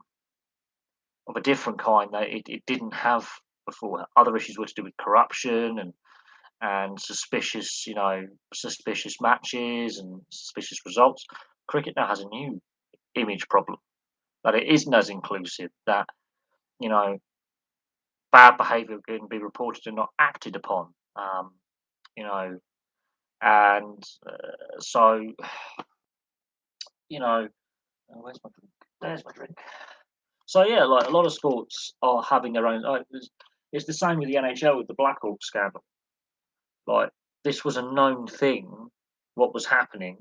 of a different kind that it didn't have before. Other issues were to do with corruption and suspicious, suspicious matches and suspicious results. Cricket now has a new image problem that it isn't as inclusive. That you know, bad behaviour can be reported and not acted upon. You know, and so where's my drink? There's my drink. So yeah, like a lot of sports are having their own. It's the same with the NHL with the Blackhawks scandal. Like this was a known thing, what was happening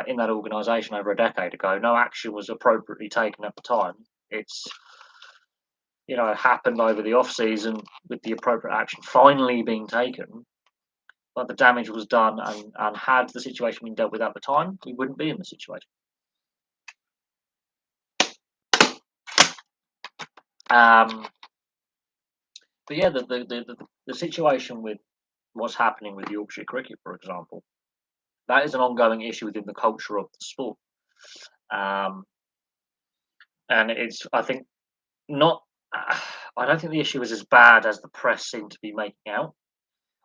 in that organisation over a decade ago. No action was appropriately taken at the time. It's happened over the off season with the appropriate action finally being taken. But the damage was done, and had the situation been dealt with at the time, we wouldn't be in the situation. But yeah, the situation with what's happening with Yorkshire cricket, for example, that is an ongoing issue within the culture of the sport. Um, and it's, I think, not. I don't think the issue is as bad as the press seem to be making out.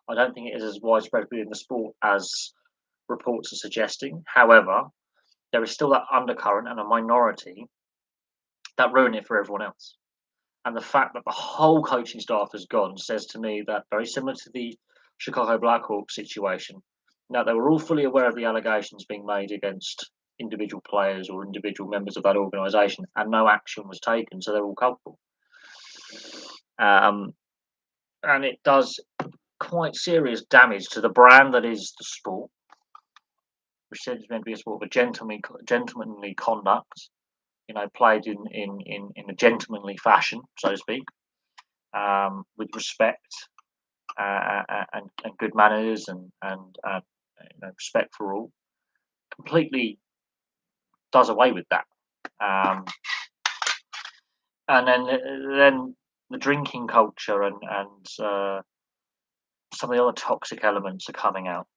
I don't think it is as widespread within the sport as reports are suggesting. However, there is still that undercurrent and a minority that ruin it for everyone else. And the fact that the whole coaching staff has gone says to me that very similar to the Chicago Blackhawks situation, now they were all fully aware of the allegations being made against individual players or individual members of that organisation, and no action was taken, so they're all culpable. And it does quite serious damage to the brand that is the sport, which is meant to be a sport of a gentlemanly conduct, played in a gentlemanly fashion, so to speak, with respect and good manners and respect for all. Completely does away with that. And then the drinking culture and some of the other toxic elements are coming out.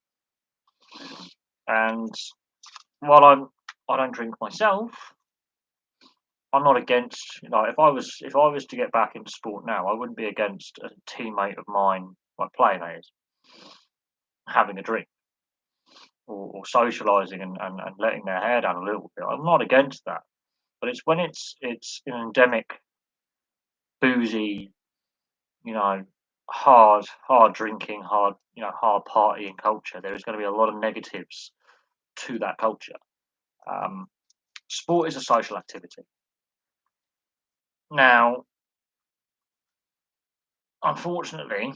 And while I don't drink myself, I'm not against. If I was to get back into sport now, I wouldn't be against a teammate of mine, like playing that is, having a drink or socialising and letting their hair down a little bit. I'm not against that, but it's when it's an endemic, boozy, you know, hard drinking, hard partying culture. There is going to be a lot of negatives to that culture. Um, Sport is a social activity. Now, unfortunately,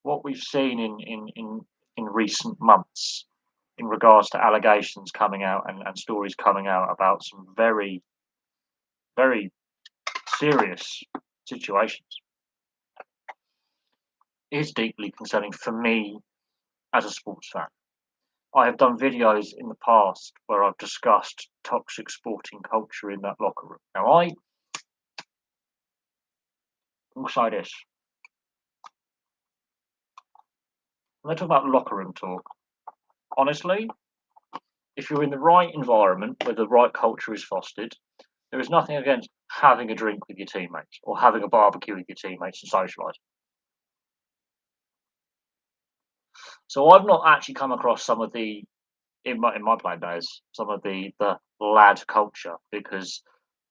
what we've seen in recent months in regards to allegations coming out and stories coming out about some very, very serious situations is deeply concerning for me as a sports fan. I have done videos in the past where I've discussed toxic sporting culture in that locker room. Now, I will say this. When I talk about locker room talk, honestly, if you're in the right environment where the right culture is fostered, there is nothing against having a drink with your teammates or having a barbecue with your teammates and socialising. So I've not actually come across some of the in my playing days some of the lad culture because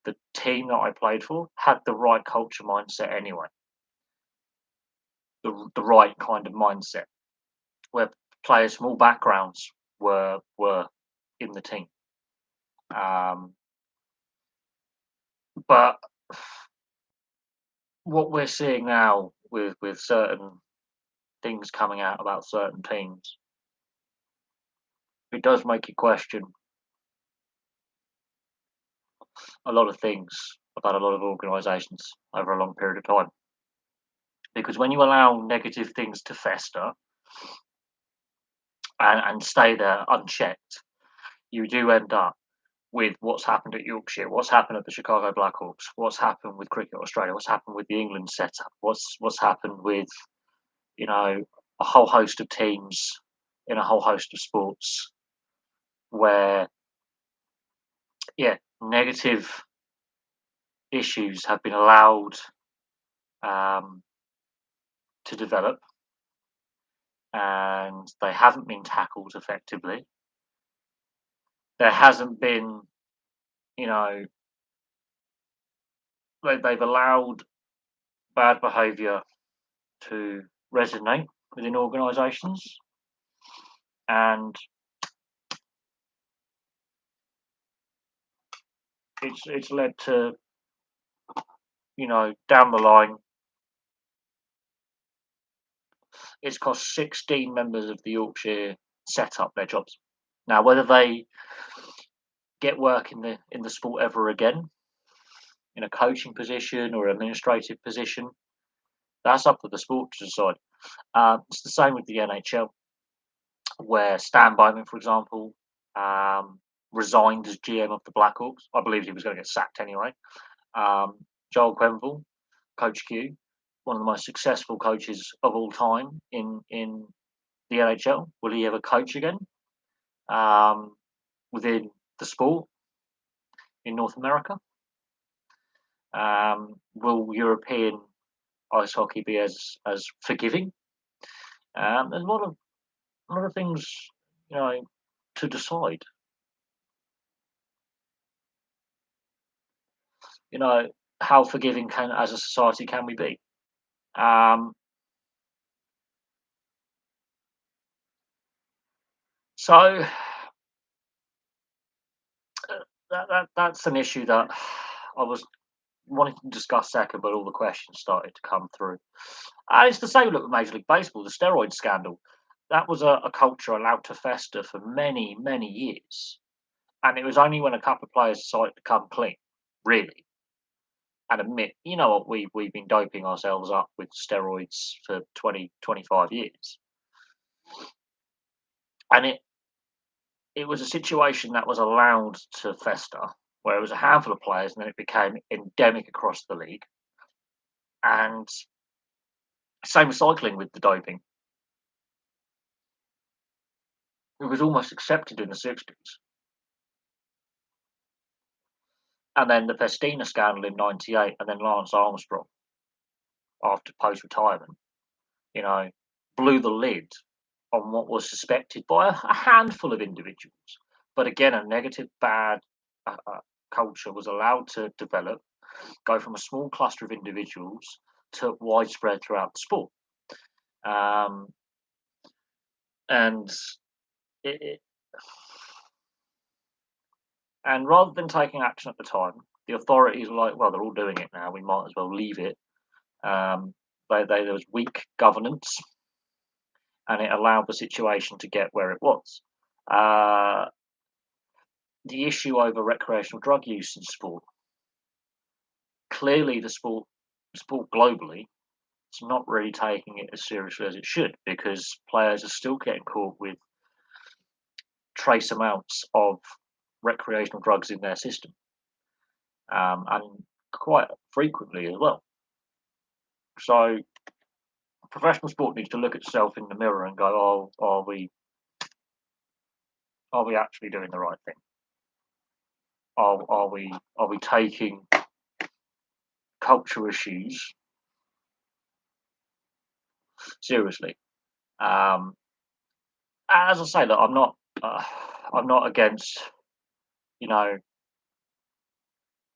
the team that I played for had the right culture mindset anyway, the right kind of mindset where players from all backgrounds were in the team. Um, but what we're seeing now with certain things coming out about certain teams, it does make you question a lot of things about a lot of organisations over a long period of time. Because when you allow negative things to fester and stay there unchecked, you do end up with what's happened at Yorkshire, what's happened at the Chicago Blackhawks, what's happened with Cricket Australia, what's happened with the England setup, what's happened with, you know, a whole host of teams in a whole host of sports where, yeah, negative issues have been allowed um, to develop and they haven't been tackled effectively. There hasn't been, you know, they've allowed bad behaviour to resonate within organisations, and it's led to, you know, down the line, it's cost 16 members of the Yorkshire set up their jobs. Now, whether they get work in the sport ever again, in a coaching position or administrative position, that's up to the sport to decide. It's the same with the NHL, where Stan Bowman, for example, resigned as GM of the Blackhawks. I believe he was going to get sacked anyway. Joel Quenneville, Coach Q, one of the most successful coaches of all time in the NHL. Will he ever coach again within the sport in North America? Will European ice hockey be as forgiving? There's a lot of things, you know, to decide. You know, how forgiving can as a society can we be? Um, so that's an issue that I was wanting to discuss second, but all the questions started to come through. And it's the same look with Major League Baseball, the steroid scandal. That was a culture allowed to fester for many, many years. And it was only when a couple of players decided to come clean, really, and admit, you know what, we've been doping ourselves up with steroids for 20, 25 years. And it was a situation that was allowed to fester, where it was a handful of players, and then it became endemic across the league. And same with cycling with the doping. It was almost accepted in the 60s. And then the Festina scandal in 98, and then Lance Armstrong after post retirement, you know, blew the lid on what was suspected by a handful of individuals. But again, a negative, bad culture was allowed to develop, go from a small cluster of individuals to widespread throughout the sport. Um, and it, and rather than taking action at the time, the authorities were like, well, they're all doing it now. We might as well leave it. There was weak governance, and it allowed the situation to get where it was. Uh, the issue over recreational drug use in sport. Clearly, the sport globally, is not really taking it as seriously as it should, because players are still getting caught with trace amounts of recreational drugs in their system, and quite frequently as well. So, professional sport needs to look itself in the mirror and go, "Oh, are we actually doing the right thing? Are we taking culture issues seriously?" Um, as I say, look, I'm not against, you know,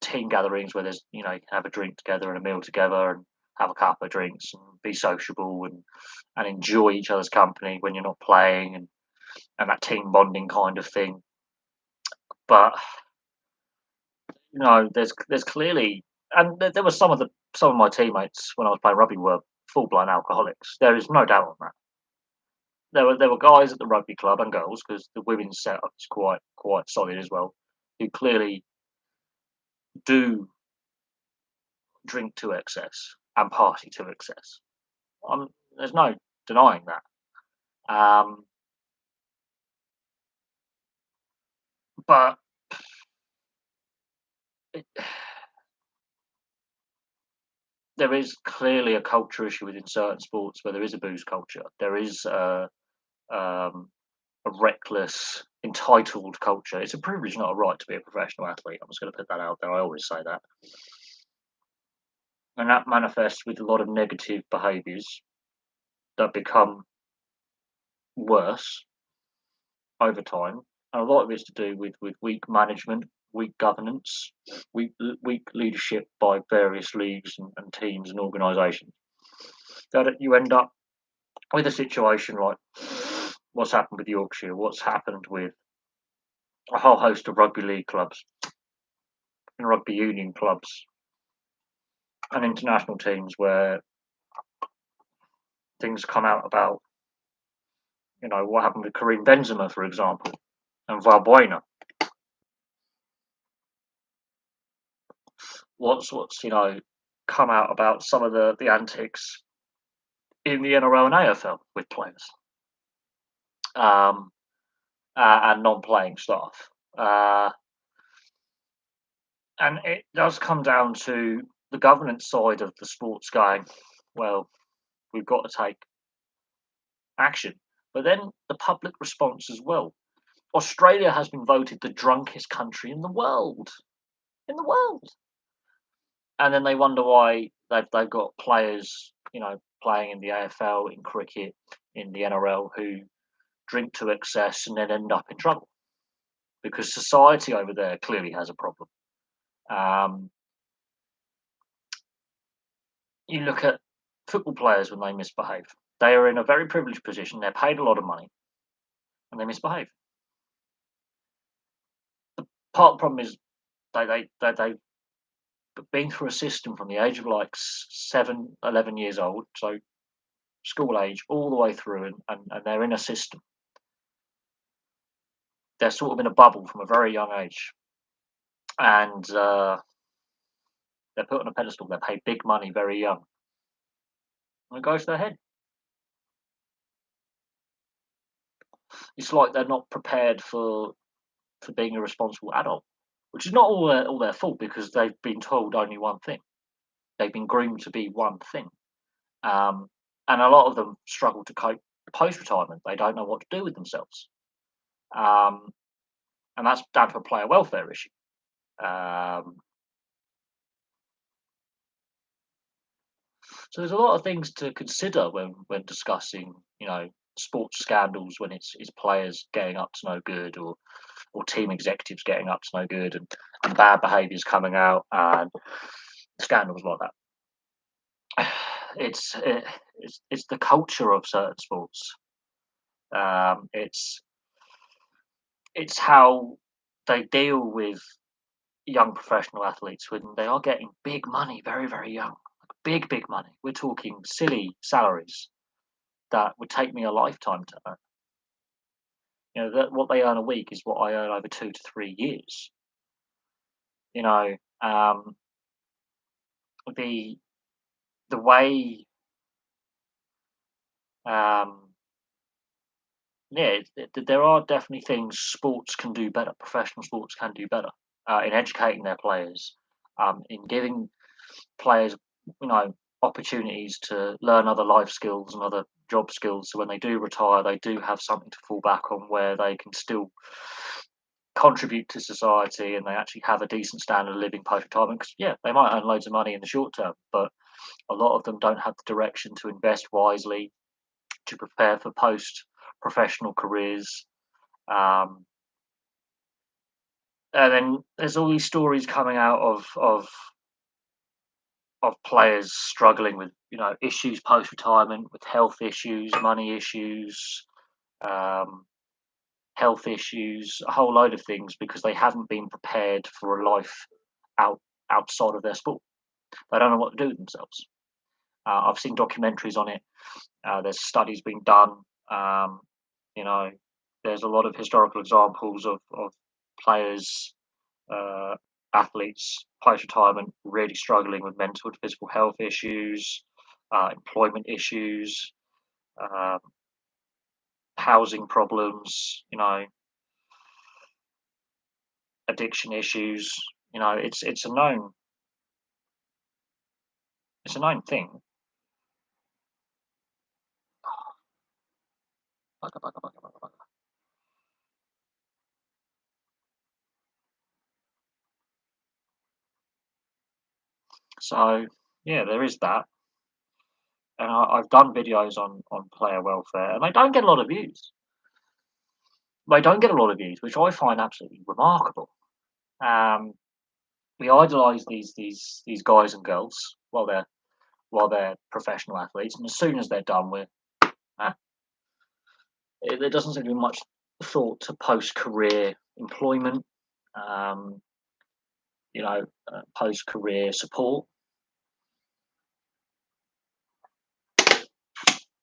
team gatherings where there's you can have a drink together and a meal together and have a couple of drinks and be sociable and enjoy each other's company when you're not playing and that team bonding kind of thing. But there's clearly and there were some of my teammates when I was playing rugby were full blown alcoholics. There is no doubt on that. There were guys at the rugby club and girls because the women's setup is quite solid as well, who clearly do drink to excess and party to excess. There's no denying that. Um, but it, there is clearly a culture issue within certain sports where there is a booze culture. There is a reckless, entitled culture. It's a privilege, not a right, to be a professional athlete. I'm just going to put that out there. I always say that, and that manifests with a lot of negative behaviours that become worse over time. And a lot of it's to do with weak management, weak governance, weak leadership by various leagues and teams and organisations. That you end up with a situation like what's happened with Yorkshire, what's happened with a whole host of rugby league clubs and rugby union clubs and international teams where things come out about, what happened with Karim Benzema, for example, and Valbuena. What's come out about some of the antics in the NRL and AFL with players um, and non-playing staff, and it does come down to the governance side of the sports going, well, we've got to take action, but then the public response as well. Australia has been voted the drunkest country in the world. In the world. And then they wonder why they've got players, playing in the AFL, in cricket, in the NRL, who drink to excess and then end up in trouble because society over there clearly has a problem. Um, you look at football players when they misbehave; they are in a very privileged position. They're paid a lot of money, and they misbehave. Part of the problem is they've been through a system from the age of like 7, 11 years old, so school age, all the way through, and they're in a system. They're sort of in a bubble from a very young age, and they're put on a pedestal. They're paid big money very young, and it goes to their head. It's like they're not prepared for being a responsible adult, which is not all their fault because they've been told only one thing. They've been groomed to be one thing, um, and a lot of them struggle to cope post retirement. They don't know what to do with themselves, um, and that's down to a player welfare issue. Um, so there's a lot of things to consider when discussing, sports scandals when it's players getting up to no good or team executives getting up to no good and bad behaviours coming out and scandals like that. It's the culture of certain sports. It's how they deal with young professional athletes when they are getting big money very, very young. Big money. We're talking silly salaries that would take me a lifetime to earn. That what they earn a week is what I earn over 2 to 3 years. You know, um, the the way, um, yeah, there are definitely things sports can do better. Professional sports can do better in educating their players, in giving players, opportunities to learn other life skills and other job skills. So when they do retire, they do have something to fall back on where they can still contribute to society and they actually have a decent standard of living post retirement. Because yeah, they might earn loads of money in the short term, but a lot of them don't have the direction to invest wisely to prepare for post professional careers. Um, And then there's all these stories coming out of players struggling with, issues post-retirement, with health issues, money issues, um, health issues, a whole load of things because they haven't been prepared for a life out outside of their sport. They don't know what to do with themselves. I've seen documentaries on it. There's studies being done. Um, you know, there's a lot of historical examples of players, uh, athletes post retirement really struggling with mental and physical health issues, employment issues, um, housing problems. Addiction issues. It's a known thing. Bugger, bugger, bugger, bugger, bugger. So yeah, there is that. And I've done videos on player welfare, and they don't get a lot of views. They don't get a lot of views, which I find absolutely remarkable. Um, we idolise these guys and girls while they're professional athletes, and as soon as they're done, ah, there doesn't seem to be much thought to post career employment, um, post career support.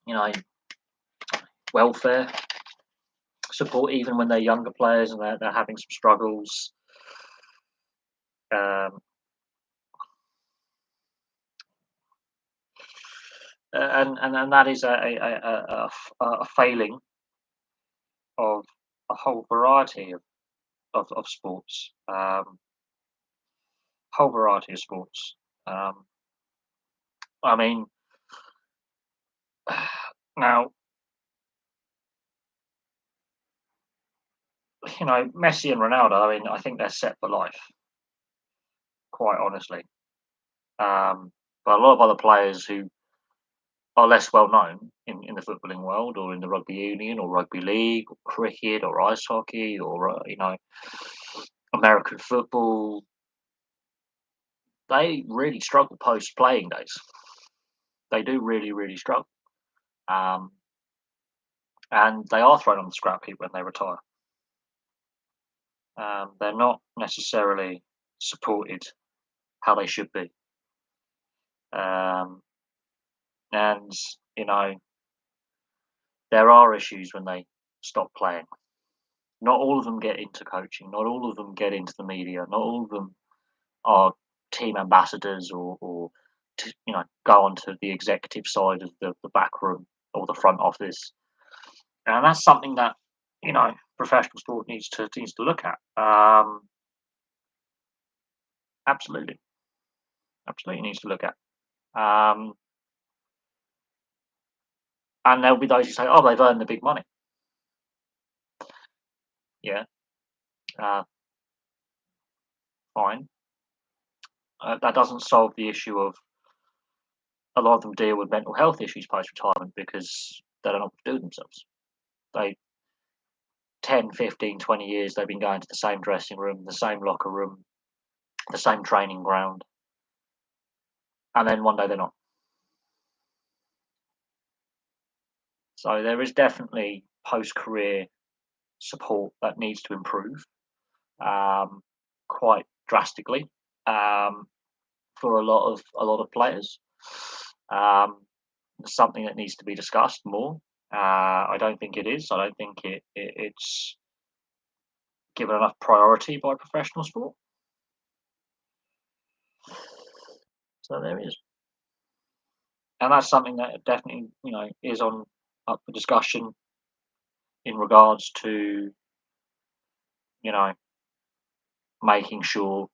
You know, welfare support, even when they're younger players and they're having some struggles. Um, and that is a failing of a whole variety of sports, whole variety of sports. Um, I mean, now Messi and Ronaldo. I mean, I think they're set for life, quite honestly. But a lot of other players who are less well known in the footballing world, or in the rugby union, or rugby league, or cricket, or ice hockey, or American football, they really struggle post playing days. They do really, really struggle. Um, and they are thrown on the scrap heap when they retire. They're not necessarily supported how they should be. Um, and, you know, there are issues when they stop playing. Not all of them get into coaching. Not all of them get into the media. Not all of them are team ambassadors, or go onto the executive side of the back room or the front office. And that's something that professional sport needs to look at. Absolutely, absolutely needs to look at. Um, and there'll be those who say, "Oh, they've earned the big money." Yeah, uh, fine. That doesn't solve the issue of a lot of them deal with mental health issues post retirement because they don't know what to do with themselves. They 10, 15, 20 years they've been going to the same dressing room, the same locker room, the same training ground, and then one day they're not. So there is definitely post career support that needs to improve, um, quite drastically, um, for a lot of players. Um, something that needs to be discussed more. I don't think it is. I don't think it's given enough priority by professional sport. So there is, and that's something that definitely is on up for discussion in regards to you know making sure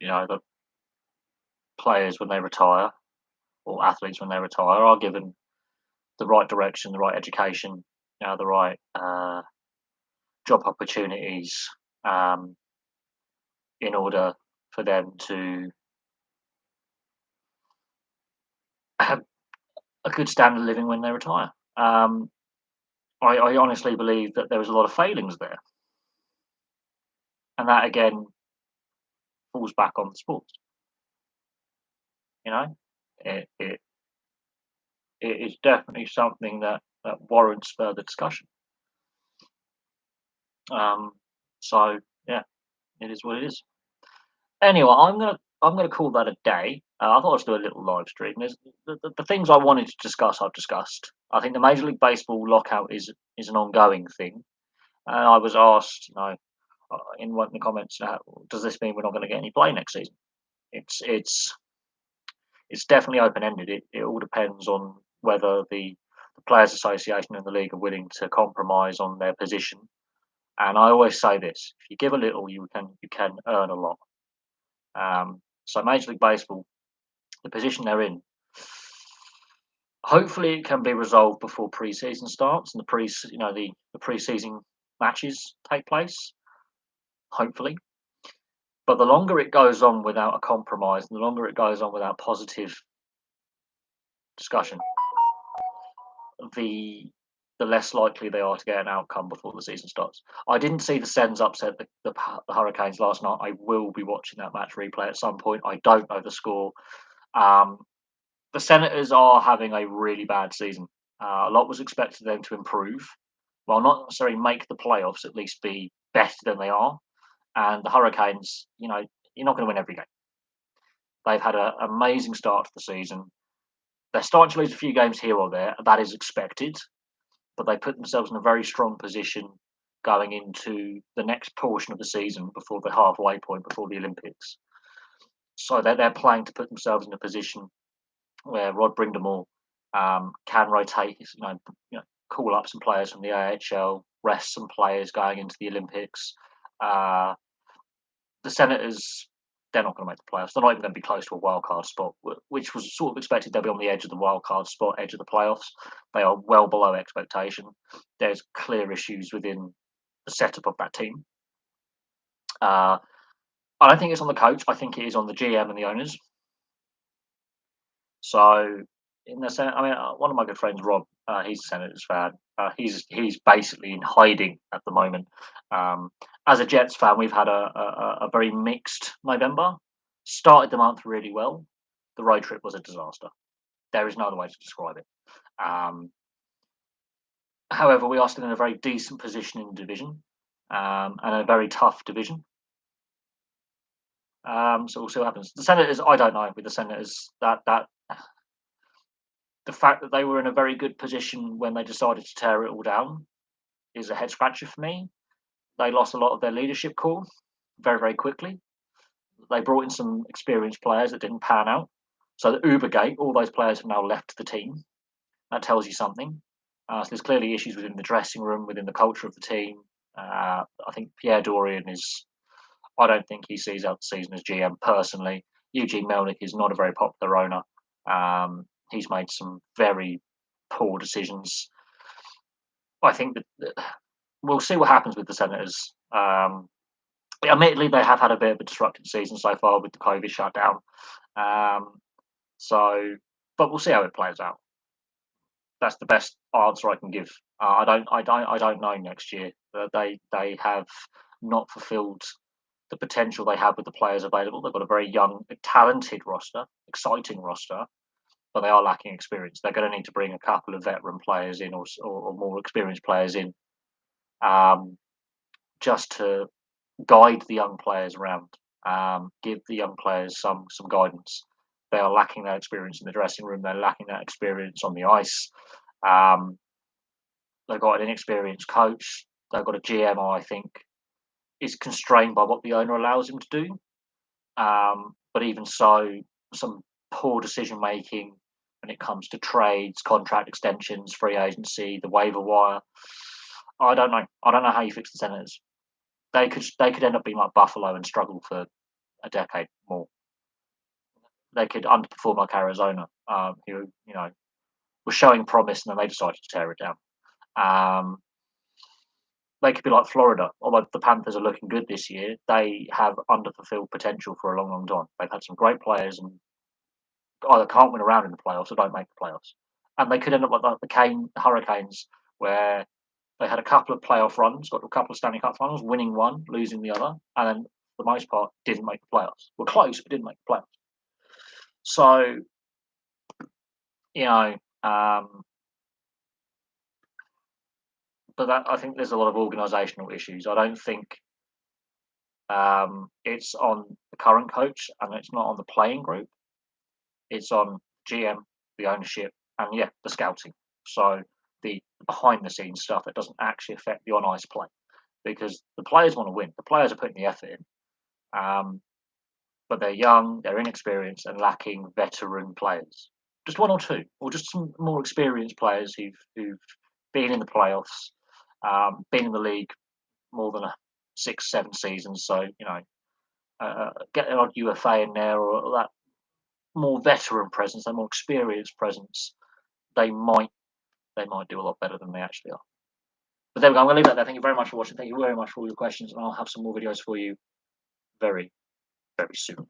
that players when they retire, or athletes when they retire, are given the right direction, the right education, the right job opportunities, um, in order for them to have a good standard of living when they retire. I honestly believe that there was a lot of failings there. and that again falls back on the sports. You know, it it, it is definitely something that warrants further discussion. Um, so yeah, it is what it is. Anyway, I'm gonna call that a day. I thought I'd do a little live stream. There's the things I wanted to discuss. I've discussed. I think the Major League Baseball lockout is an ongoing thing, and I was asked, in one of the comments, does this mean we're not going to get any play next season? It's it's it's definitely open ended. It all depends on whether the Players Association and the league are willing to compromise on their position. And I always say this: if you give a little, you can earn a lot. So Major League Baseball, the position they're in, hopefully it can be resolved before preseason starts and the preseason matches take place. Hopefully, but the longer it goes on without a compromise, and the longer it goes on without positive discussion, the the less likely they are to get an outcome before the season starts. I didn't see the Sens upset the Hurricanes last night. I will be watching that match replay at some point. I don't know the score. Um, the Senators are having a really bad season. A lot was expected of them to improve. Well, not necessarily make the playoffs, at least be better than they are. And the Hurricanes, you're not going to win every game. They've had an amazing start to the season. They're starting to lose a few games here or there. That is expected, but they put themselves in a very strong position going into the next portion of the season before the halfway point, before the Olympics. So they're playing to put themselves in a position where Rod Brindamore can rotate, call up some players from the AHL, rest some players going into the Olympics. Uh, the Senators, they're not going to make the playoffs. They're not even going to be close to a wild card spot, which was sort of expected. They'll be on the edge of the wild card spot, edge of the playoffs. They are well below expectation. There's clear issues within the setup of that team. I don't think it's on the coach. I think it is on the GM and the owners. So, in the Senate, one of my good friends, Rob, he's a Senators fan. He's basically in hiding at the moment. Um, as a Jets fan, we've had a very mixed November. Started the month really well. The road trip was a disaster. There is no other way to describe it. Um, However, we are still in a very decent position in the division, and a very tough division. So we'll see what happens. The Senators, I don't know with the Senators that the fact that they were in a very good position when they decided to tear it all down is a head scratcher for me. They lost a lot of their leadership core very, very quickly. They brought in some experienced players that didn't pan out. So the Ubergate, all those players have now left the team. That tells you something. So there's clearly issues within the dressing room, within the culture of the team. I think Pierre Dorian is. I don't think he sees out the season as GM personally. Eugene Melnick is not a very popular owner. He's made some very poor decisions. I think that we'll see what happens with the Senators. Admittedly, they have had a bit of a disrupted season so far with the COVID shutdown. Um, so, but we'll see how it plays out. That's the best answer I can give. I don't know next year. They have not fulfilled the potential they have with the players available. They've got a very young, talented roster, exciting roster, but they are lacking experience. They're going to need to bring a couple of veteran players in, or more experienced players in, um, just to guide the young players around, give the young players some guidance. They are lacking that experience in the dressing room. They're lacking that experience on the ice. Um, they've got an inexperienced coach. They've got a GM, I think, is constrained by what the owner allows him to do. But even so, some poor decision making when it comes to trades, contract extensions, free agency, the waiver wire. I don't know. I don't know how you fix the Senators. They could end up being like Buffalo and struggle for a decade more. They could underperform like Arizona, who was showing promise and then they decided to tear it down. Um, they could be like Florida, although the Panthers are looking good this year. They have underfulfilled potential for a long, long time. They've had some great players and either can't win around in the playoffs or don't make the playoffs. And they could end up like the Hurricanes, where They had a couple of playoff runs, got to a couple of Stanley Cup finals, winning one, losing the other, and then for the most part didn't make the playoffs. Were close, but didn't make the playoffs. So you know, but that, I think there's a lot of organisational issues. I don't think it's on the current coach, and it's not on the playing group. It's on GM, the ownership, and yeah, the scouting. So the behind the scenes stuff that doesn't actually affect the on ice play, because the players want to win. The players are putting the effort in, but they're young, they're inexperienced, and lacking veteran players. Just one or two, or just some more experienced players who've been in the playoffs, been in the league more than 6, 7 seasons. So get an odd UFA in there, or that more veteran presence, that more experienced presence. They might do a lot better than they actually are. But there we go. I'm going to leave that there. Thank you very much for watching. Thank you very much for all your questions, and I'll have some more videos for you very, very soon.